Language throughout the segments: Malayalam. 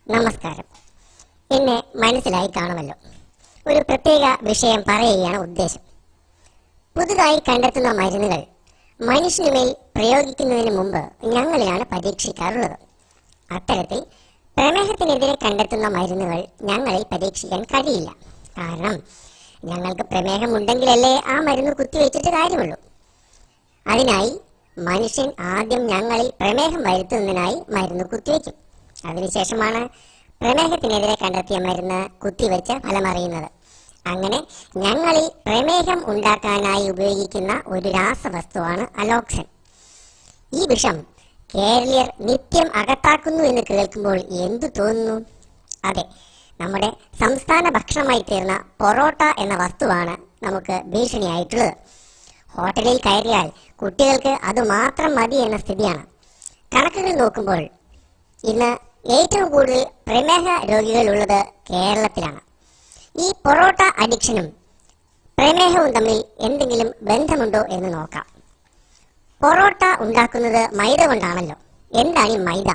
നമസ്കാരം. എന്നെ മനസ്സിലായി കാണുമല്ലോ. ഒരു പ്രത്യേക വിഷയം പറയുകയാണ് ഉദ്ദേശം. പുതുതായി കണ്ടെത്തുന്ന മരുന്നുകൾ മനുഷ്യനുമേൽ പ്രയോഗിക്കുന്നതിന് മുമ്പ് ഞങ്ങളിലാണ് പരീക്ഷിക്കാറുള്ളത്. അത്തരത്തിൽ പ്രമേഹത്തിനെതിരെ കണ്ടെത്തുന്ന മരുന്നുകൾ ഞങ്ങളിൽ പരീക്ഷിക്കാൻ കഴിയില്ല. കാരണം ഞങ്ങൾക്ക് പ്രമേഹം ഉണ്ടെങ്കിലല്ലേ ആ മരുന്ന് കുത്തിവെച്ചിട്ട് കാര്യമുള്ളൂ. അതിനായി മനുഷ്യൻ ആദ്യം ഞങ്ങളിൽ പ്രമേഹം വരുത്തുന്നതിനായി മരുന്ന് കുത്തിവെക്കും. അതിനുശേഷമാണ് പ്രമേഹത്തിനെതിരെ കണ്ടെത്തിയ മരുന്ന് കുത്തിവെച്ച് ഫലമറിയുന്നത്. അങ്ങനെ ഞങ്ങളിൽ പ്രമേഹം ഉണ്ടാക്കാനായി ഉപയോഗിക്കുന്ന ഒരു രാസവസ്തുവാണ് അലോക്സൻ. ഈ വിഷം കേരളീയർ നിത്യം അകത്താക്കുന്നു എന്ന് കേൾക്കുമ്പോൾ എന്തു തോന്നുന്നു? അതെ, നമ്മുടെ സംസ്ഥാന ഭക്ഷണമായി തീർന്ന പൊറോട്ട എന്ന വസ്തുവാണ് നമുക്ക് ഭീഷണിയായിട്ടുള്ളത്. ഹോട്ടലിൽ കയറിയാൽ കുട്ടികൾക്ക് അത് മാത്രം മതി എന്ന സ്ഥിതിയാണ്. കണക്കുകൾ നോക്കുമ്പോൾ ഇന്ന് ഏറ്റവും കൂടുതൽ പ്രമേഹ രോഗികൾ ഉള്ളത് കേരളത്തിലാണ്. ഈ പൊറോട്ട അഡിക്ഷനും പ്രമേഹവും തമ്മിൽ എന്തെങ്കിലും ബന്ധമുണ്ടോ എന്ന് നോക്കാം. പൊറോട്ട ഉണ്ടാക്കുന്നത് മൈദ കൊണ്ടാണല്ലോ. എന്താണ് ഈ മൈദ?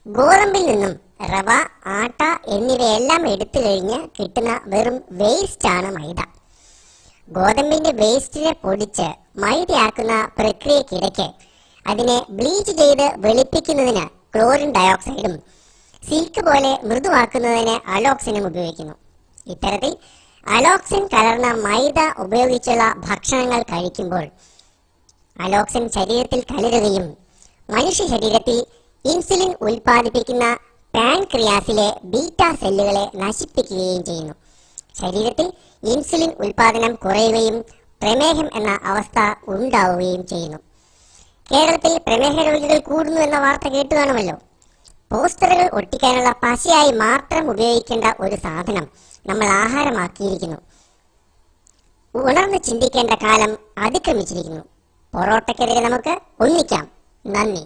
ഗോതമ്പിൽ നിന്നും റവ, ആട്ട എന്നിവയെല്ലാം എടുത്തു കഴിഞ്ഞ് കിട്ടുന്ന വെറും വേസ്റ്റ് ആണ് മൈദ. ഗോതമ്പിന്റെ വേസ്റ്റിനെ പൊടിച്ച് മൈദയാക്കുന്ന പ്രക്രിയക്കിടയ്ക്ക് അതിനെ ബ്ലീച്ച് ചെയ്ത് വെളുപ്പിക്കുന്നതിന് ക്ലോറിൻ ഡയോക്സൈഡും സിൽക്ക് പോലെ മൃദുവാക്കുന്നതിന് അലോക്സിനും ഉപയോഗിക്കുന്നു. ഇത്തരത്തിൽ അലോക്സിൻ കലർന്ന മൈദ ഉപയോഗിച്ചുള്ള ഭക്ഷണങ്ങൾ കഴിക്കുമ്പോൾ അലോക്സിൻ ശരീരത്തിൽ കലരുകയും മനുഷ്യ ശരീരത്തിൽ ഇൻസുലിൻ ഉൽപ്പാദിപ്പിക്കുന്ന പാൻക്രിയാസിലെ ബീറ്റ സെല്ലുകളെ നശിപ്പിക്കുകയും ചെയ്യുന്നു. ശരീരത്തിൽ ഇൻസുലിൻ ഉൽപാദനം കുറയുകയും പ്രമേഹം എന്ന അവസ്ഥ ഉണ്ടാവുകയും ചെയ്യുന്നു. കേരളത്തിൽ പ്രമേഹ രോഗികൾ കൂടുന്നു എന്ന വാർത്ത കേട്ടു കാണുമല്ലോ. പോസ്റ്ററുകൾ ഒട്ടിക്കാനുള്ള പശയായി മാത്രം ഉപയോഗിക്കേണ്ട ഒരു സാധനം നമ്മൾ ആഹാരമാക്കിയിരിക്കുന്നു. ഉണർന്ന് ചിന്തിക്കേണ്ട കാലം അതിക്രമിച്ചിരിക്കുന്നു. പൊറോട്ടയ്ക്കെതിരെ നമുക്ക് ഒന്നിക്കാം. നന്ദി.